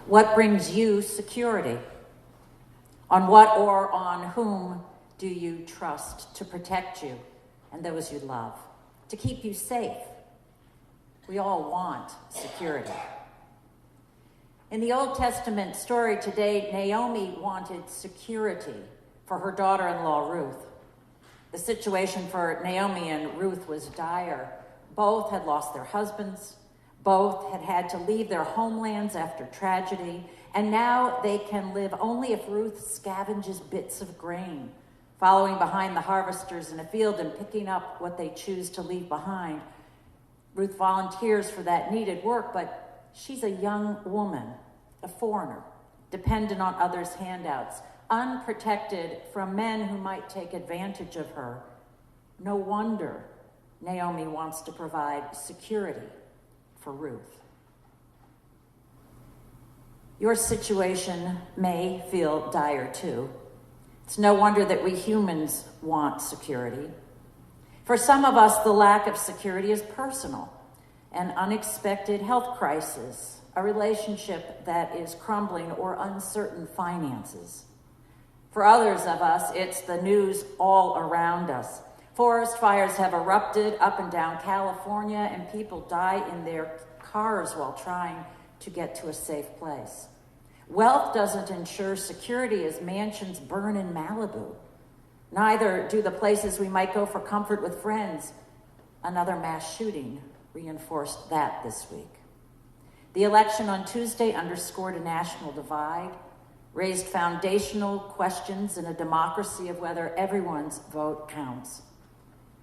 What brings you security? On what or on whom do you trust to protect you and those you love, to keep you safe? We all want security. In the Old Testament story today, Naomi wanted security for her daughter-in-law, Ruth. The situation for Naomi and Ruth was dire. Both had lost their husbands. Both had had to leave their homelands after tragedy. And now they can live only if Ruth scavenges bits of grain, following behind the harvesters in a field and picking up what they choose to leave behind. Ruth volunteers for that needed work, but she's a young woman, a foreigner, dependent on others' handouts, unprotected from men who might take advantage of her. No wonder Naomi wants to provide security for Ruth. Your situation may feel dire too. It's no wonder that we humans want security. For some of us, the lack of security is personal. An unexpected health crisis, a relationship that is crumbling, or uncertain finances. For others of us, it's the news all around us. Forest fires have erupted up and down California, and people die in their cars while trying to get to a safe place. Wealth doesn't ensure security as mansions burn in Malibu. Neither do the places we might go for comfort with friends. Another mass shooting reinforced that this week. The election on Tuesday underscored a national divide, raised foundational questions in a democracy of whether everyone's vote counts,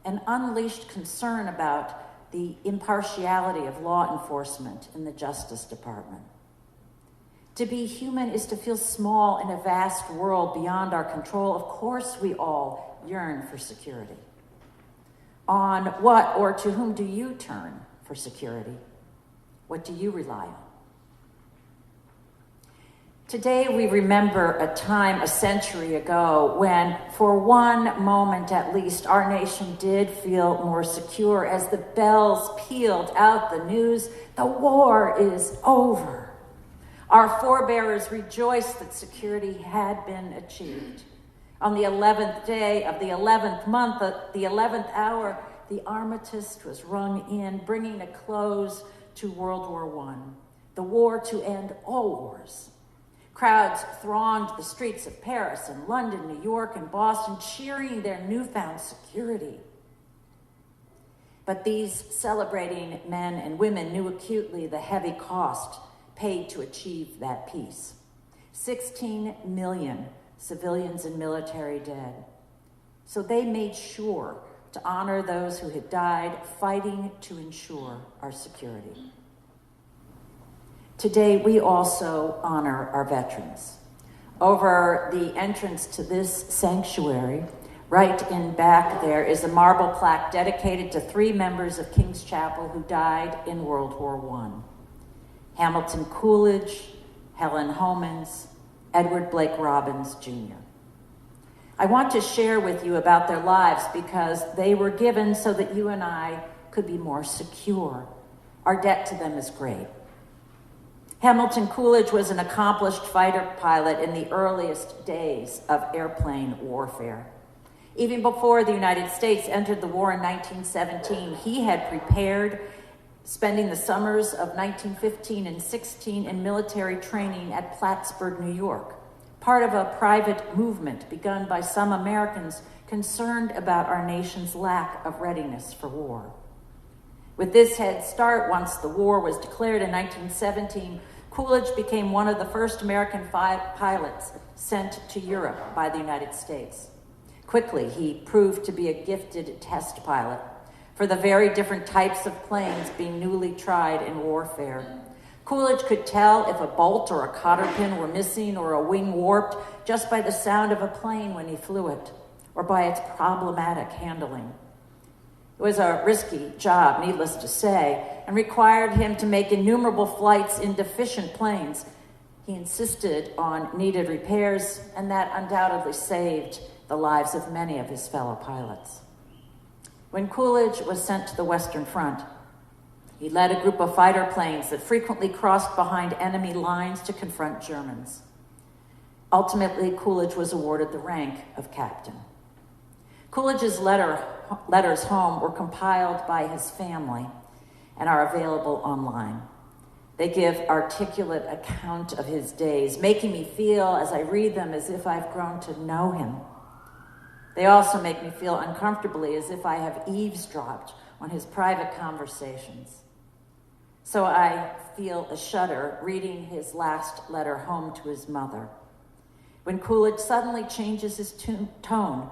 and unleashed concern about the impartiality of law enforcement in the Justice Department. To be human is to feel small in a vast world beyond our control. Of course, we all yearn for security. On what or to whom do you turn for security? What do you rely on? Today, we remember a time a century ago when, for one moment at least, our nation did feel more secure as the bells pealed out the news, the war is over. Our forebears rejoiced that security had been achieved. On the 11th day of the 11th month, at the 11th hour, the armistice was rung in, bringing a close to World War I, the war to end all wars. Crowds thronged the streets of Paris and London, New York, and Boston, cheering their newfound security. But these celebrating men and women knew acutely the heavy cost paid to achieve that peace. 16 million civilians and military dead. So they made sure to honor those who had died fighting to ensure our security. Today, we also honor our veterans. Over the entrance to this sanctuary, right in back there, is a marble plaque dedicated to 3 members of King's Chapel who died in World War I. Hamilton Coolidge, Helen Homans, Edward Blake Robbins, Jr. I want to share with you about their lives because they were given so that you and I could be more secure. Our debt to them is great. Hamilton Coolidge was an accomplished fighter pilot in the earliest days of airplane warfare. Even before the United States entered the war in 1917, he had prepared, spending the summers of 1915 and 16 in military training at Plattsburgh, New York, part of a private movement begun by some Americans concerned about our nation's lack of readiness for war. With this head start, once the war was declared in 1917, Coolidge became one of the first American pilots sent to Europe by the United States. Quickly, he proved to be a gifted test pilot for the very different types of planes being newly tried in warfare. Coolidge could tell if a bolt or a cotter pin were missing or a wing warped just by the sound of a plane when he flew it, or by its problematic handling. It was a risky job, needless to say, and required him to make innumerable flights in deficient planes. He insisted on needed repairs, and that undoubtedly saved the lives of many of his fellow pilots. When Coolidge was sent to the Western Front, He led a group of fighter planes that frequently crossed behind enemy lines to confront Germans. Ultimately, Coolidge was awarded the rank of captain. Coolidge's letters home were compiled by his family and are available online. They give articulate account of his days, making me feel, as I read them, as if I've grown to know him. They also make me feel uncomfortably, as if I have eavesdropped on his private conversations. So I feel a shudder reading his last letter home to his mother, when Coolidge suddenly changes his tone,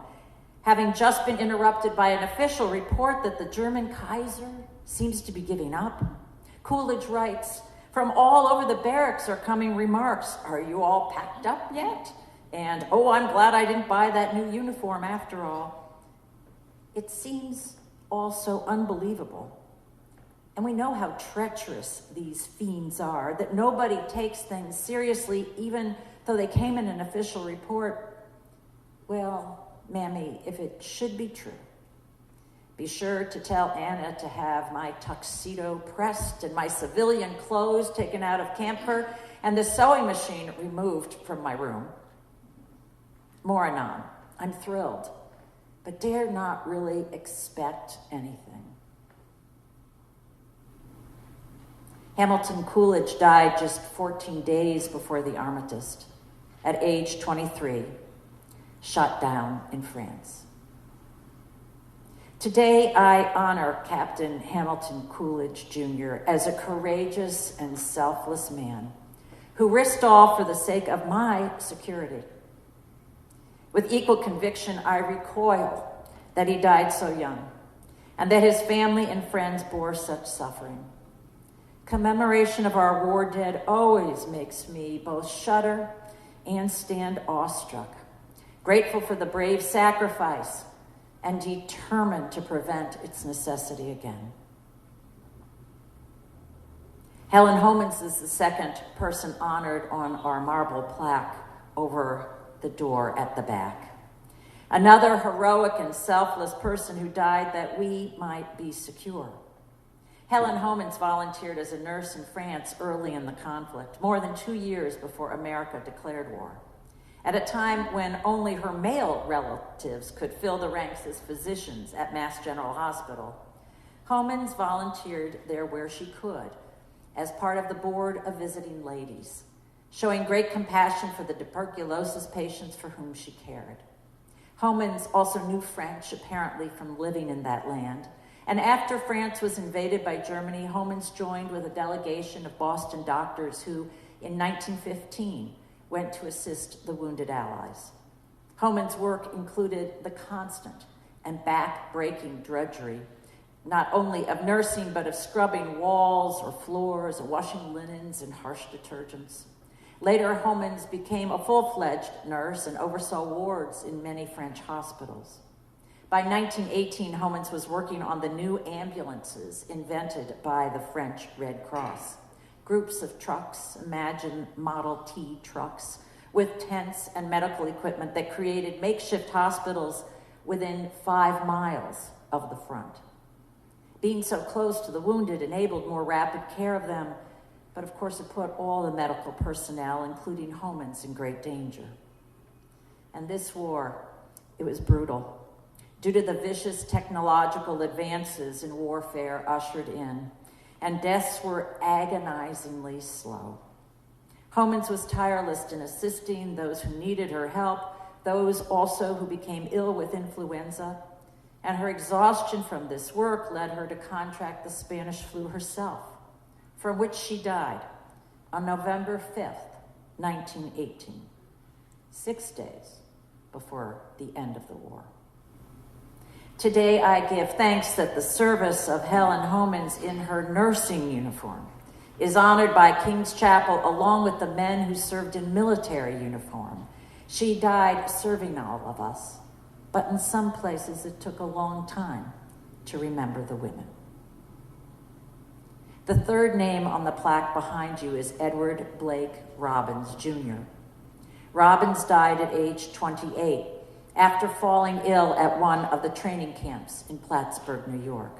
having just been interrupted by an official report that the German Kaiser seems to be giving up. Coolidge writes, "From all over the barracks are coming remarks. Are you all packed up yet? And, oh, I'm glad I didn't buy that new uniform after all." It seems all so unbelievable. And we know how treacherous these fiends are, that nobody takes things seriously, even though they came in an official report. Well, Mammy, if it should be true, be sure to tell Anna to have my tuxedo pressed and my civilian clothes taken out of camphor and the sewing machine removed from my room. More anon. I'm thrilled, but dare not really expect anything. Hamilton Coolidge died just 14 days before the armistice, at age 23, shot down in France. Today, I honor Captain Hamilton Coolidge, Jr. as a courageous and selfless man who risked all for the sake of my security. With equal conviction, I recoil that he died so young and that his family and friends bore such suffering. Commemoration of our war dead always makes me both shudder and stand awestruck, grateful for the brave sacrifice and determined to prevent its necessity again. Helen Homans is the second person honored on our marble plaque over the door at the back. Another heroic and selfless person who died that we might be secure. Helen Homans volunteered as a nurse in France early in the conflict, more than 2 years before America declared war, at a time when only her male relatives could fill the ranks as physicians at Mass General Hospital. Homans volunteered there where she could, as part of the Board of Visiting Ladies, showing great compassion for the tuberculosis patients for whom she cared. Homans also knew French, apparently from living in that land, and after France was invaded by Germany, Homans joined with a delegation of Boston doctors who, in 1915, went to assist the wounded Allies. Homans' work included the constant and back-breaking drudgery, not only of nursing, but of scrubbing walls or floors, or washing linens and harsh detergents. Later, Homans became a full-fledged nurse and oversaw wards in many French hospitals. By 1918, Homans was working on the new ambulances invented by the French Red Cross. Groups of trucks, imagine Model T trucks, with tents and medical equipment that created makeshift hospitals within 5 miles of the front. Being so close to the wounded enabled more rapid care of them, but of course it put all the medical personnel, including Homans, in great danger. And this war, it was brutal, due to the vicious technological advances in warfare ushered in, and deaths were agonizingly slow. Homans was tireless in assisting those who needed her help, those also who became ill with influenza, and her exhaustion from this work led her to contract the Spanish flu herself, from which she died on November 5th, 1918, 6 days before the end of the war. Today, I give thanks that the service of Helen Homans in her nursing uniform is honored by King's Chapel along with the men who served in military uniform. She died serving all of us, but in some places it took a long time to remember the women. The third name on the plaque behind you is Edward Blake Robbins, Jr. Robbins died at age 28 after falling ill at one of the training camps in Plattsburgh, New York.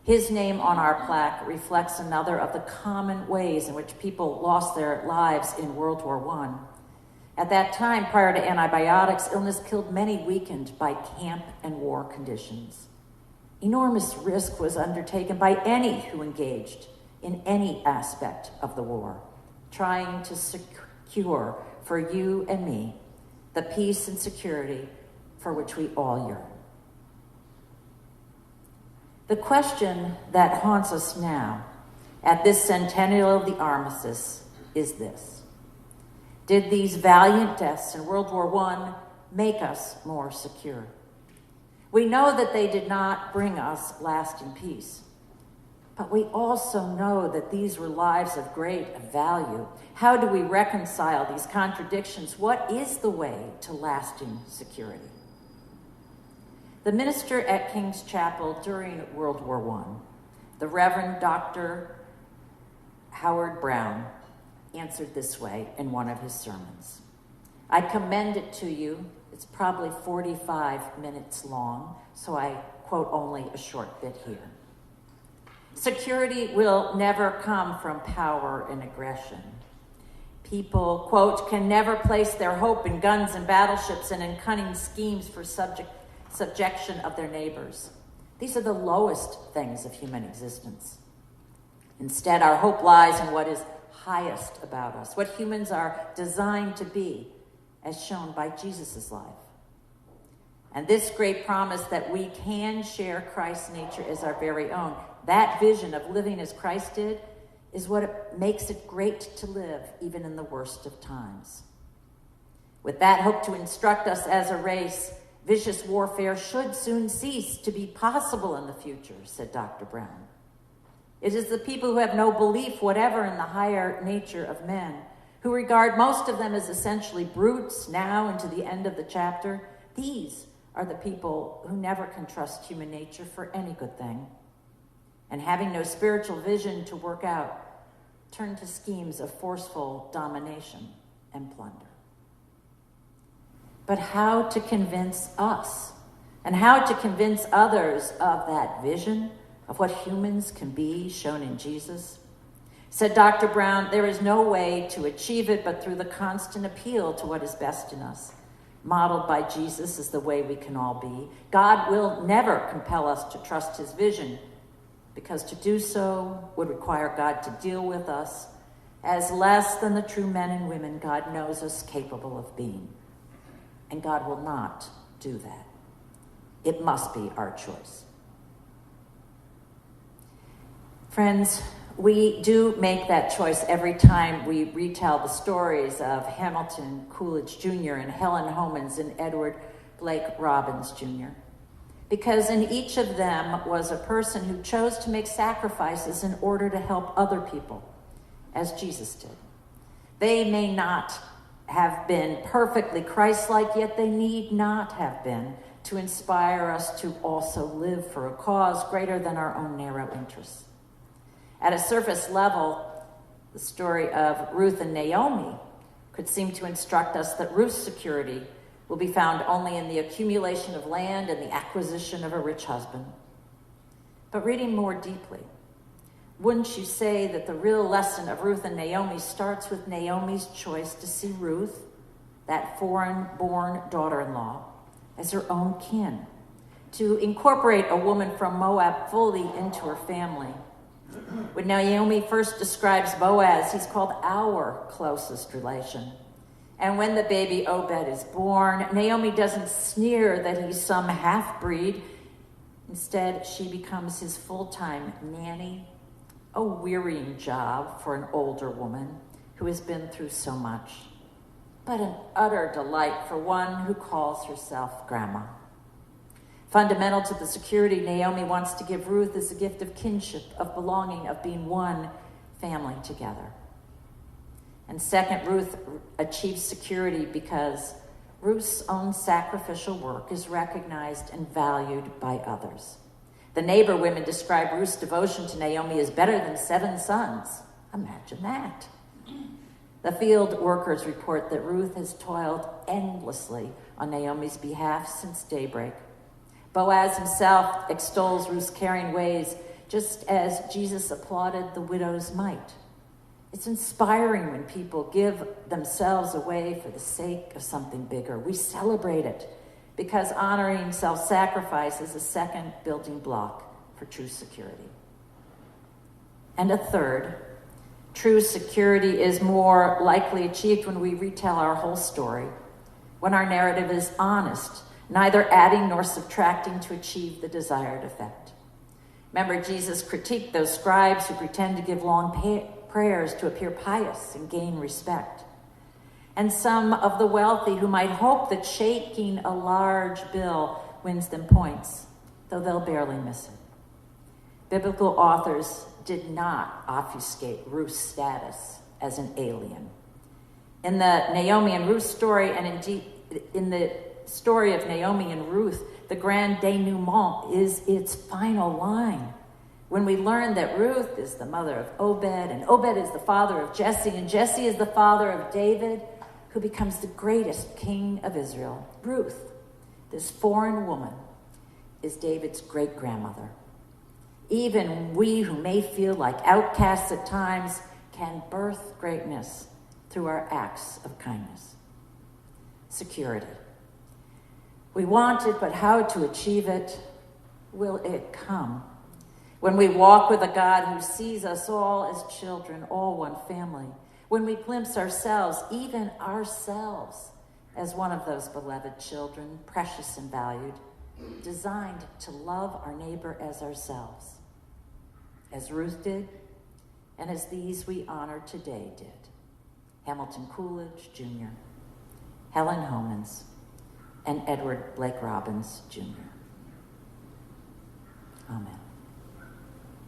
His name on our plaque reflects another of the common ways in which people lost their lives in World War I. At that time, prior to antibiotics, illness killed many weakened by camp and war conditions. Enormous risk was undertaken by any who engaged in any aspect of the war, trying to secure for you and me the peace and security for which we all yearn. The question that haunts us now at this centennial of the armistice is this: did these valiant deaths in World War I make us more secure? We know that they did not bring us lasting peace, but we also know that these were lives of great value. How do we reconcile these contradictions? What is the way to lasting security? The minister at King's Chapel during World War I, the Reverend Dr. Howard Brown, answered this way in one of his sermons. I commend it to you. It's probably 45 minutes long, so I quote only a short bit here. Security will never come from power and aggression. People, quote, can never place their hope in guns and battleships and in cunning schemes for subjection of their neighbors. These are the lowest things of human existence. Instead, our hope lies in what is highest about us, what humans are designed to be, as shown by Jesus' life. And this great promise that we can share Christ's nature as our very own, that vision of living as Christ did, is what makes it great to live even in the worst of times. With that hope to instruct us as a race, vicious warfare should soon cease to be possible in the future, said Dr. Brown. It is the people who have no belief whatever in the higher nature of men, who regard most of them as essentially brutes now into the end of the chapter. These are the people who never can trust human nature for any good thing, and having no spiritual vision to work out, turn to schemes of forceful domination and plunder. But how to convince us and how to convince others of that vision of what humans can be shown in Jesus? Said Dr. Brown, there is no way to achieve it but through the constant appeal to what is best in us. Modeled by Jesus is the way we can all be. God will never compel us to trust his vision, because to do so would require God to deal with us as less than the true men and women God knows us capable of being. And God will not do that. It must be our choice. Friends, we do make that choice every time we retell the stories of Hamilton Coolidge Jr. and Helen Homans and Edward Blake Robbins Jr. Because in each of them was a person who chose to make sacrifices in order to help other people, as Jesus did. They may not have been perfectly Christ-like, yet they need not have been to inspire us to also live for a cause greater than our own narrow interests. At a surface level, the story of Ruth and Naomi could seem to instruct us that Ruth's security will be found only in the accumulation of land and the acquisition of a rich husband. But reading more deeply, wouldn't you say that the real lesson of Ruth and Naomi starts with Naomi's choice to see Ruth, that foreign-born daughter-in-law, as her own kin, to incorporate a woman from Moab fully into her family? When Naomi first describes Boaz, he's called our closest relation. And when the baby Obed is born, Naomi doesn't sneer that he's some half-breed. Instead, she becomes his full-time nanny, a wearying job for an older woman who has been through so much, but an utter delight for one who calls herself grandma. Fundamental to the security Naomi wants to give Ruth is the gift of kinship, of belonging, of being one family together. And second, Ruth achieves security because Ruth's own sacrificial work is recognized and valued by others. The neighbor women describe Ruth's devotion to Naomi as better than 7 sons. Imagine that. The field workers report that Ruth has toiled endlessly on Naomi's behalf since daybreak. Boaz himself extols Ruth's caring ways, just as Jesus applauded the widow's mite. It's inspiring when people give themselves away for the sake of something bigger. We celebrate it because honoring self-sacrifice is a second building block for true security. And a third, true security is more likely achieved when we retell our whole story, when our narrative is honest, neither adding nor subtracting to achieve the desired effect. Remember, Jesus critiqued those scribes who pretend to give long prayers to appear pious and gain respect. And some of the wealthy who might hope that shaking a large bill wins them points, though they'll barely miss it. Biblical authors did not obfuscate Ruth's status as an alien. In the Naomi and Ruth story, and indeed in the story of Naomi and Ruth, the grand denouement is its final line. When we learn that Ruth is the mother of Obed, and Obed is the father of Jesse, and Jesse is the father of David, who becomes the greatest king of Israel. Ruth, this foreign woman, is David's great-grandmother. Even we who may feel like outcasts at times can birth greatness through our acts of kindness. Security. We want it, but how to achieve it? Will it come? When we walk with a God who sees us all as children, all one family. When we glimpse ourselves, even ourselves, as one of those beloved children, precious and valued, designed to love our neighbor as ourselves, as Ruth did, and as these we honor today did. Hamilton Coolidge, Jr., Helen Homans, and Edward Blake Robbins, Jr. Amen.